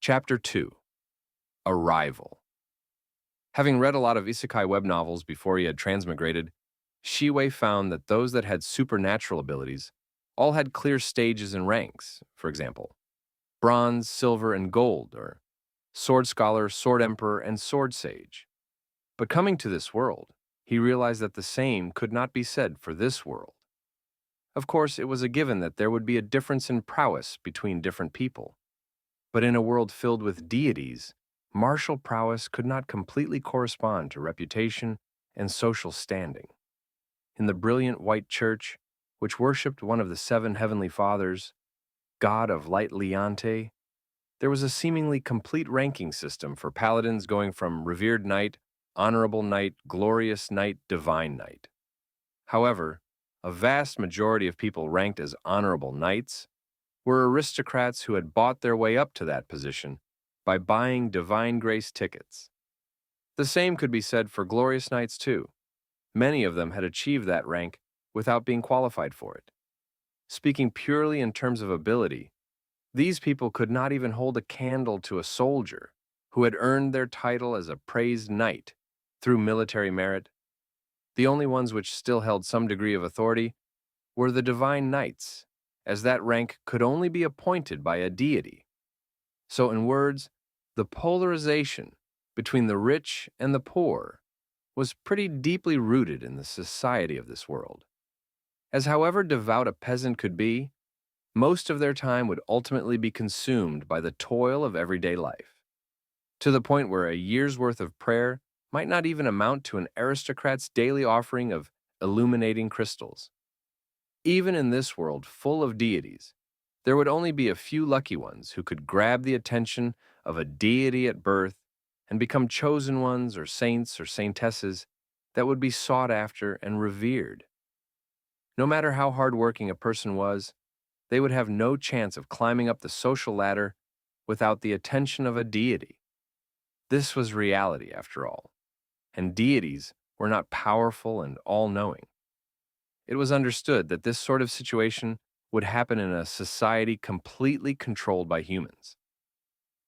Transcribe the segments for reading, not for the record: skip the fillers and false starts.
Chapter 2. Arrival. Having read a lot of isekai web novels before he had transmigrated, Shiwei found that those that had supernatural abilities all had clear stages and ranks, for example, bronze, silver, and gold, or sword scholar, sword emperor, and sword sage. But coming to this world, he realized that the same could not be said for this world. Of course, it was a given that there would be a difference in prowess between different people. But in a world filled with deities, martial prowess could not completely correspond to reputation and social standing. In the brilliant white church, which worshipped one of the seven heavenly fathers, god of light Leante, there was a seemingly complete ranking system for paladins going from revered knight, honorable knight, glorious knight, divine knight. However, a vast majority of people ranked as honorable knights were aristocrats who had bought their way up to that position by buying divine grace tickets. The same could be said for glorious knights too. Many of them had achieved that rank without being qualified for it. Speaking purely in terms of ability, these people could not even hold a candle to a soldier who had earned their title as a praised knight through military merit. The only ones which still held some degree of authority were the divine knights, as that rank could only be appointed by a deity. So in words, the polarization between the rich and the poor was pretty deeply rooted in the society of this world. As however devout a peasant could be, most of their time would ultimately be consumed by the toil of everyday life, to the point where a year's worth of prayer might not even amount to an aristocrat's daily offering of illuminating crystals. Even in this world full of deities, there would only be a few lucky ones who could grab the attention of a deity at birth and become chosen ones or saints or saintesses that would be sought after and revered. No matter how hardworking a person was, they would have no chance of climbing up the social ladder without the attention of a deity. This was reality, after all, and deities were not powerful and all-knowing. It was understood that this sort of situation would happen in a society completely controlled by humans.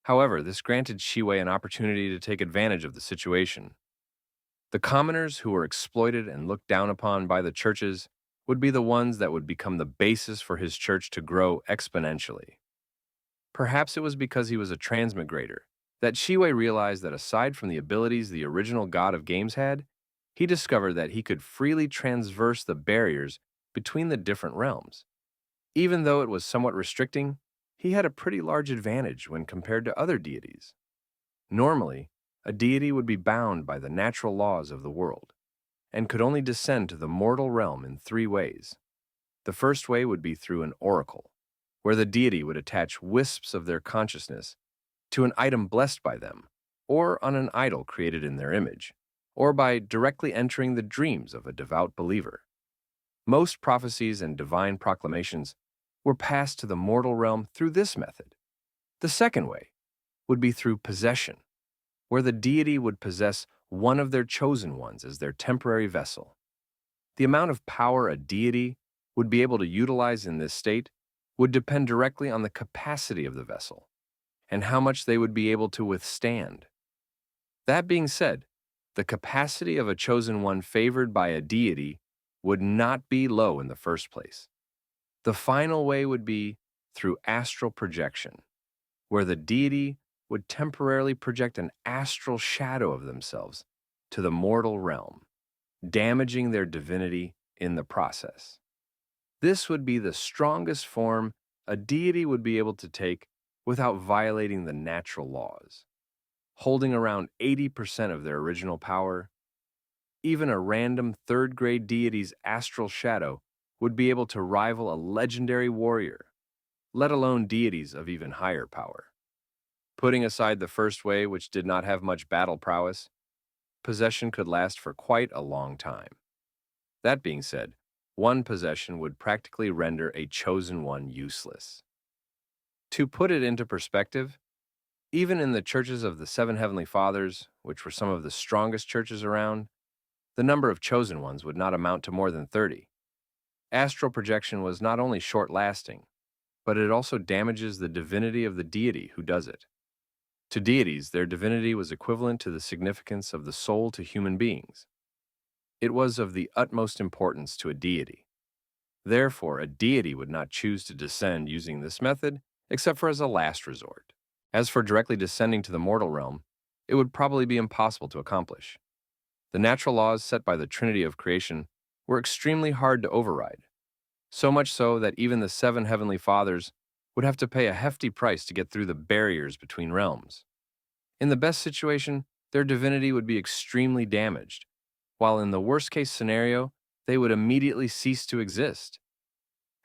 However, this granted Shiwei an opportunity to take advantage of the situation. The commoners who were exploited and looked down upon by the churches would be the ones that would become the basis for his church to grow exponentially. Perhaps it was because he was a transmigrator that Shiwei realized that aside from the abilities the original god of games had, he discovered that he could freely transverse the barriers between the different realms. Even though it was somewhat restricting, he had a pretty large advantage when compared to other deities. Normally, a deity would be bound by the natural laws of the world and could only descend to the mortal realm in three ways. The first way would be through an oracle, where the deity would attach wisps of their consciousness to an item blessed by them, or on an idol created in their image, or by directly entering the dreams of a devout believer. Most prophecies and divine proclamations were passed to the mortal realm through this method. The second way would be through possession, where the deity would possess one of their chosen ones as their temporary vessel. The amount of power a deity would be able to utilize in this state would depend directly on the capacity of the vessel and how much they would be able to withstand. That being said, the capacity of a chosen one favored by a deity would not be low in the first place. The final way would be through astral projection, where the deity would temporarily project an astral shadow of themselves to the mortal realm, damaging their divinity in the process. This would be the strongest form a deity would be able to take without violating the natural laws. Holding around 80% of their original power, even a random third-grade deity's astral shadow would be able to rival a legendary warrior, let alone deities of even higher power. Putting aside the first way, which did not have much battle prowess, possession could last for quite a long time. That being said, one possession would practically render a chosen one useless. To put it into perspective, even in the churches of the seven heavenly fathers, which were some of the strongest churches around, the number of chosen ones would not amount to more than 30. Astral projection was not only short-lasting, but it also damages the divinity of the deity who does it. To deities, their divinity was equivalent to the significance of the soul to human beings. It was of the utmost importance to a deity. Therefore, a deity would not choose to descend using this method except for as a last resort. As for directly descending to the mortal realm, it would probably be impossible to accomplish. The natural laws set by the Trinity of creation were extremely hard to override, so much so that even the seven heavenly fathers would have to pay a hefty price to get through the barriers between realms. In the best situation, their divinity would be extremely damaged, while in the worst case scenario, they would immediately cease to exist.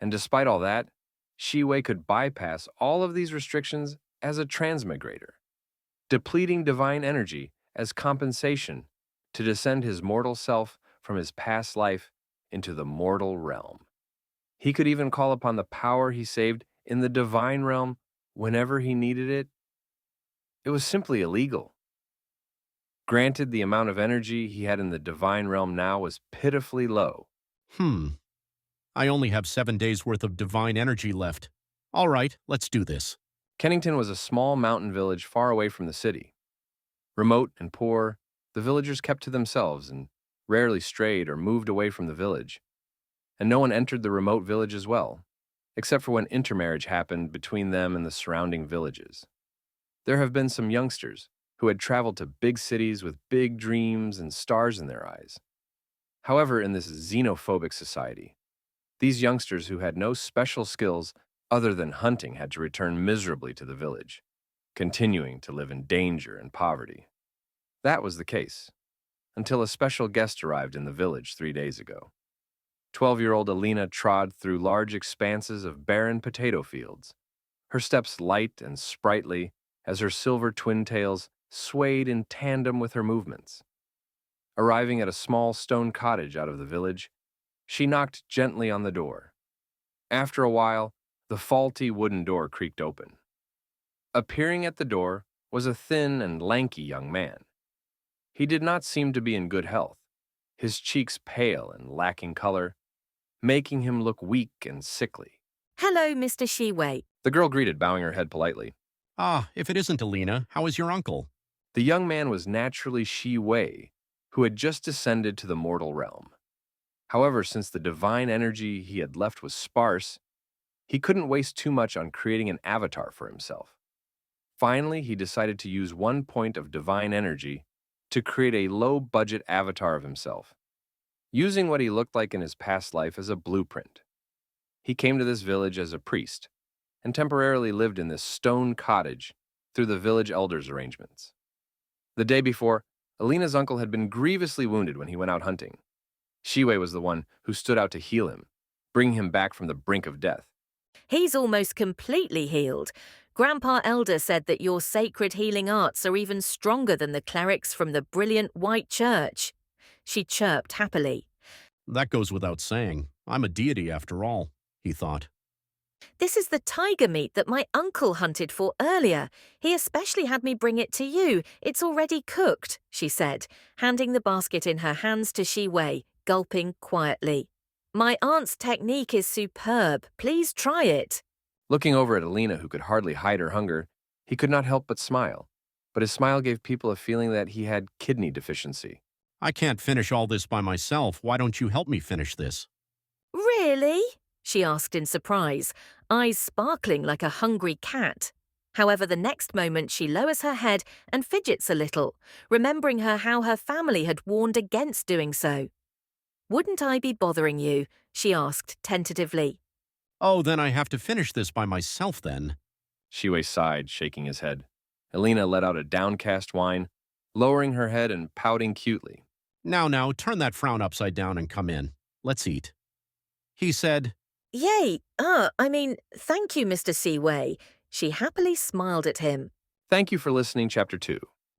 And despite all that, Shi Wei could bypass all of these restrictions as a transmigrator, depleting divine energy as compensation to descend his mortal self from his past life into the mortal realm. He could even call upon the power he saved in the divine realm whenever he needed it. It was simply illegal. Granted, the amount of energy he had in the divine realm now was pitifully low. I only have 7 days worth of divine energy left. All right, let's do this. Kennington was a small mountain village far away from the city. Remote and poor, the villagers kept to themselves and rarely strayed or moved away from the village. And no one entered the remote village as well, except for when intermarriage happened between them and the surrounding villages. There have been some youngsters who had traveled to big cities with big dreams and stars in their eyes. However, in this xenophobic society, these youngsters who had no special skills other than hunting had to return miserably to the village, continuing to live in danger and poverty. That was the case, until a special guest arrived in the village 3 days ago. 12-year-old Alina trod through large expanses of barren potato fields, her steps light and sprightly as her silver twin tails swayed in tandem with her movements. Arriving at a small stone cottage out of the village, she knocked gently on the door. After a while, the faulty wooden door creaked open. Appearing at the door was a thin and lanky young man. He did not seem to be in good health, his cheeks pale and lacking color, making him look weak and sickly. Hello, Mr. Shiwei. The girl greeted, bowing her head politely. If it isn't Alina, how is your uncle? The young man was naturally Shi Wei, who had just descended to the mortal realm. However, since the divine energy he had left was sparse, he couldn't waste too much on creating an avatar for himself. Finally, he decided to use 1 point of divine energy to create a low-budget avatar of himself, using what he looked like in his past life as a blueprint. He came to this village as a priest and temporarily lived in this stone cottage through the village elders' arrangements. The day before, Alina's uncle had been grievously wounded when he went out hunting. Shi Wei was the one who stood out to heal him, bringing him back from the brink of death. He's almost completely healed. Grandpa Elder said that your sacred healing arts are even stronger than the clerics from the brilliant white church. She chirped happily. That goes without saying. I'm a deity after all, he thought. This is the tiger meat that my uncle hunted for earlier. He especially had me bring it to you. It's already cooked, she said, handing the basket in her hands to Shi Wei, gulping quietly. My aunt's technique is superb. Please try it. Looking over at Alina, who could hardly hide her hunger, he could not help but smile. But his smile gave people a feeling that he had kidney deficiency. I can't finish all this by myself. Why don't you help me finish this? Really? She asked in surprise, eyes sparkling like a hungry cat. However, the next moment she lowers her head and fidgets a little, remembering how her family had warned against doing so. Wouldn't I be bothering you? She asked tentatively. Oh, then I have to finish this by myself then. Shi Wei sighed, shaking his head. Alina let out a downcast whine, lowering her head and pouting cutely. Now, turn that frown upside down and come in. Let's eat. He said, Yay! Thank you, Mr. Seaway. She happily smiled at him. Thank you for listening, Chapter 2.